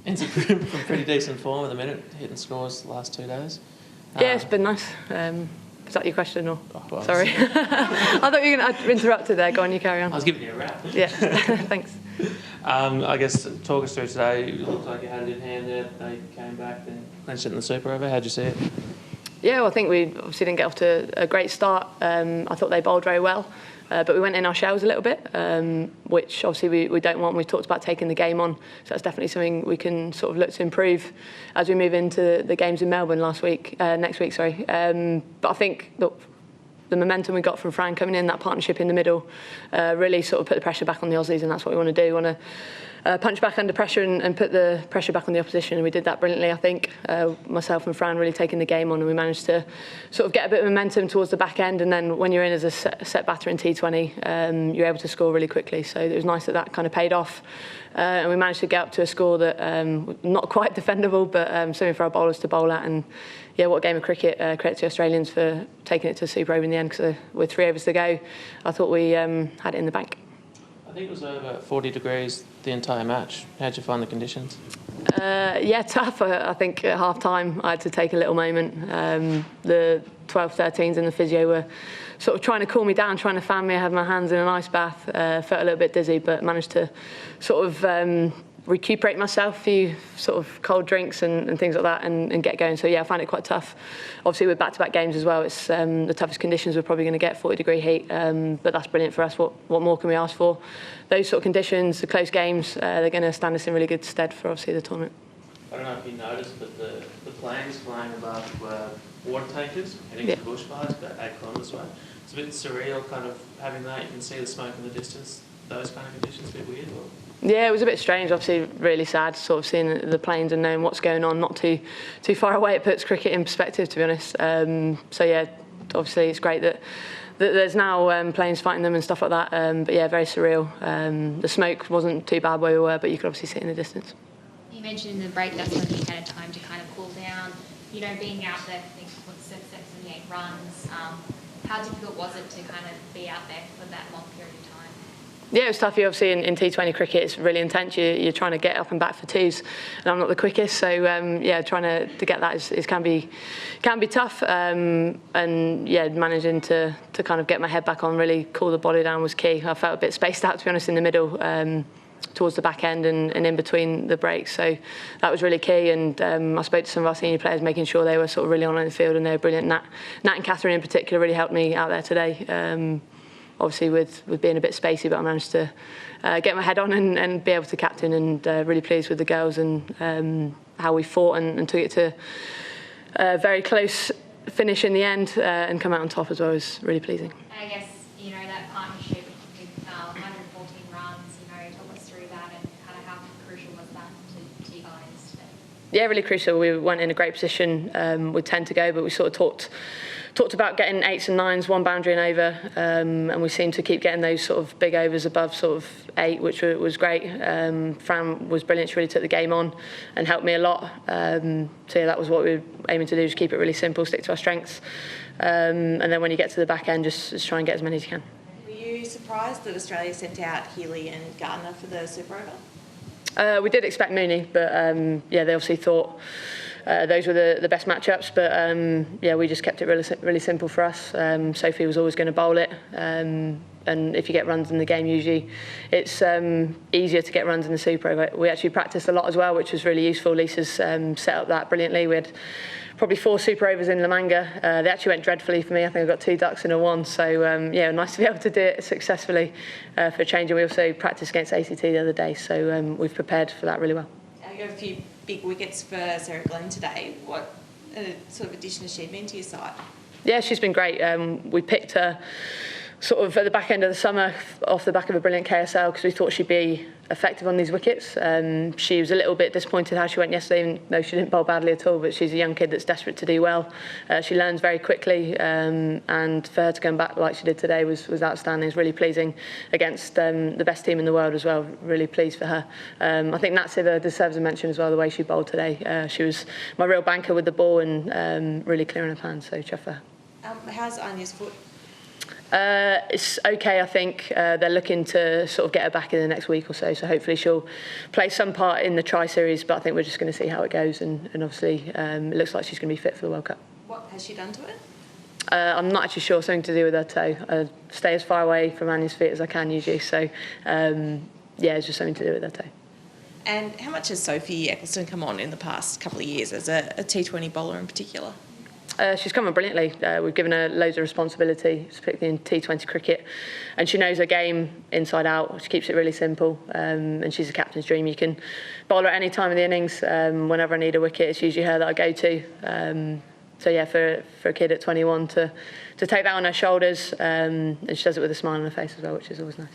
In some pretty decent form at the minute, hitting scores the last 2 days. Yeah, it's been nice. Is that your question or? Oh, well, sorry. I thought you were going to interrupt it there. Go on, you carry on. I was giving you a wrap. Yeah, thanks. I guess talk us through today. It looked like you had it in hand there. They came back, then clinched it in the Super Over. How'd you see it? Yeah, well, I think we obviously didn't get off to a great start. I thought they bowled very well. But we went in our shells a little bit, which obviously we don't want. We talked about taking the game on, so that's definitely something we can sort of look to improve as we move into the games in Melbourne next week. But I think the momentum we got from Fran coming in, that partnership in the middle, really sort of put the pressure back on the Aussies, and that's what we want to do. We want to punch back under pressure and put the pressure back on the opposition, and we did that brilliantly, I think. Myself and Fran really taking the game on, and we managed to sort of get a bit of momentum towards the back end, and then when you're in as a set batter in T20, you're able to score really quickly. So it was nice that kind of paid off, and we managed to get up to a score that not quite defendable, but something for our bowlers to bowl at. And yeah, what a game of cricket. Credit to the Australians for taking it to Super Over in the end, because with 3 overs to go, I thought we had it in the bank. I think it was over 40 degrees the entire match. How'd you find the conditions? Yeah, tough. I think at half-time I had to take a little moment. The 12-13s and the physio were sort of trying to cool me down, trying to fan me. I had my hands in an ice bath, felt a little bit dizzy, but managed to sort of recuperate myself, a few sort of cold drinks and things like that, and get going. So yeah, I found it quite tough. Obviously with back-to-back games as well, it's the toughest conditions we're probably going to get, 40-degree heat, but that's brilliant for us. What more can we ask for? Those sort of conditions, the close games, they're going to stand us in really good stead for obviously the tournament. I don't know if you noticed, but the planes flying above were water tankers heading to bushfires about 8 kilometres away. It's a bit surreal kind of having that. You can see the smoke in the distance. Those kind of conditions, a bit weird. Or? Yeah, it was a bit strange, obviously really sad, sort of seeing the planes and knowing what's going on, not too far away. It puts cricket in perspective, to be honest. So yeah, obviously it's great that there's now planes fighting them and stuff like that. But yeah, very surreal. The smoke wasn't too bad where we were, but you could obviously see it in the distance. You mentioned in the break that's when you had time to kind of cool down. You know, being out there, I think, 78 runs. How difficult was it to kind of be out there for that long period of time? Yeah, it was tough. Obviously, in T20 cricket, it's really intense. You're trying to get up and back for twos, and I'm not the quickest. So yeah, trying to get that can be tough. And yeah, managing to kind of get my head back on, really cool the body down was key. I felt a bit spaced out, to be honest, in the middle. Towards the back end and in between the breaks, so that was really key. And I spoke to some of our senior players, making sure they were sort of really on the field, and they were brilliant. Nat and Catherine in particular really helped me out there today. Obviously with being a bit spacey, but I managed to get my head on and be able to captain, and really pleased with the girls and how we fought and took it to a very close finish in the end, and come out on top as well. It was really pleasing. I guess, you know, that partnership with 114 runs, you know, talk us through that and kind of how crucial was that to you guys today? Yeah, really crucial. We weren't in a great position with 10 to go, but we sort of talked about getting 8s and 9s, 1 boundary and over, and we seemed to keep getting those sort of big overs above sort of 8, which was great. Fran was brilliant. She really took the game on and helped me a lot. So yeah, that was what we were aiming to do, just keep it really simple, stick to our strengths, and then when you get to the back end, just try and get as many as you can. Were you surprised that Australia sent out Healy and Gardner for the Super Over? We did expect Mooney, but yeah, they obviously thought those were the best matchups. But yeah, we just kept it really simple for us. Sophie was always going to bowl it, and if you get runs in the game, usually it's easier to get runs in the Super Over. We actually practiced a lot as well, which was really useful. Lisa's set up that brilliantly. We had probably 4 Super Overs in La Manga. They actually went dreadfully for me. I think I got 2 ducks and a 1. So yeah, nice to be able to do it successfully for a change. And we also practiced against ACT the other day, so we've prepared for that really well. You got a few big wickets for Sarah Glenn today. What sort of addition has she been to your side? Yeah, she's been great. We picked her sort of at the back end of the summer off the back of a brilliant KSL because we thought she'd be effective on these wickets. She was a little bit disappointed how she went yesterday, even though she didn't bowl badly at all, but she's a young kid that's desperate to do well. She learns very quickly, and for her to come back like she did today was outstanding. It's really pleasing against the best team in the world as well. Really pleased for her. I think Nat Siver deserves a mention as well, the way she bowled today. She was my real banker with the ball and really clearing her hands, so chuff her. How's Anya's foot? It's okay, I think. They're looking to sort of get her back in the next week or so, so hopefully she'll play some part in the Tri-Series, but I think we're just going to see how it goes, and obviously it looks like she's going to be fit for the World Cup. What has she done to it? I'm not actually sure, something to do with her toe. I stay as far away from Annie's feet as I can usually, so yeah, it's just something to do with her toe. And how much has Sophie Eccleston come on in the past couple of years as a T20 bowler in particular? She's come on brilliantly. We've given her loads of responsibility, particularly in T20 cricket, and she knows her game inside out. She keeps it really simple, and she's a captain's dream. You can bowl her at any time of the innings. Whenever I need a wicket, it's usually her that I go to. So yeah, for a kid at 21 to take that on her shoulders, and she does it with a smile on her face as well, which is always nice.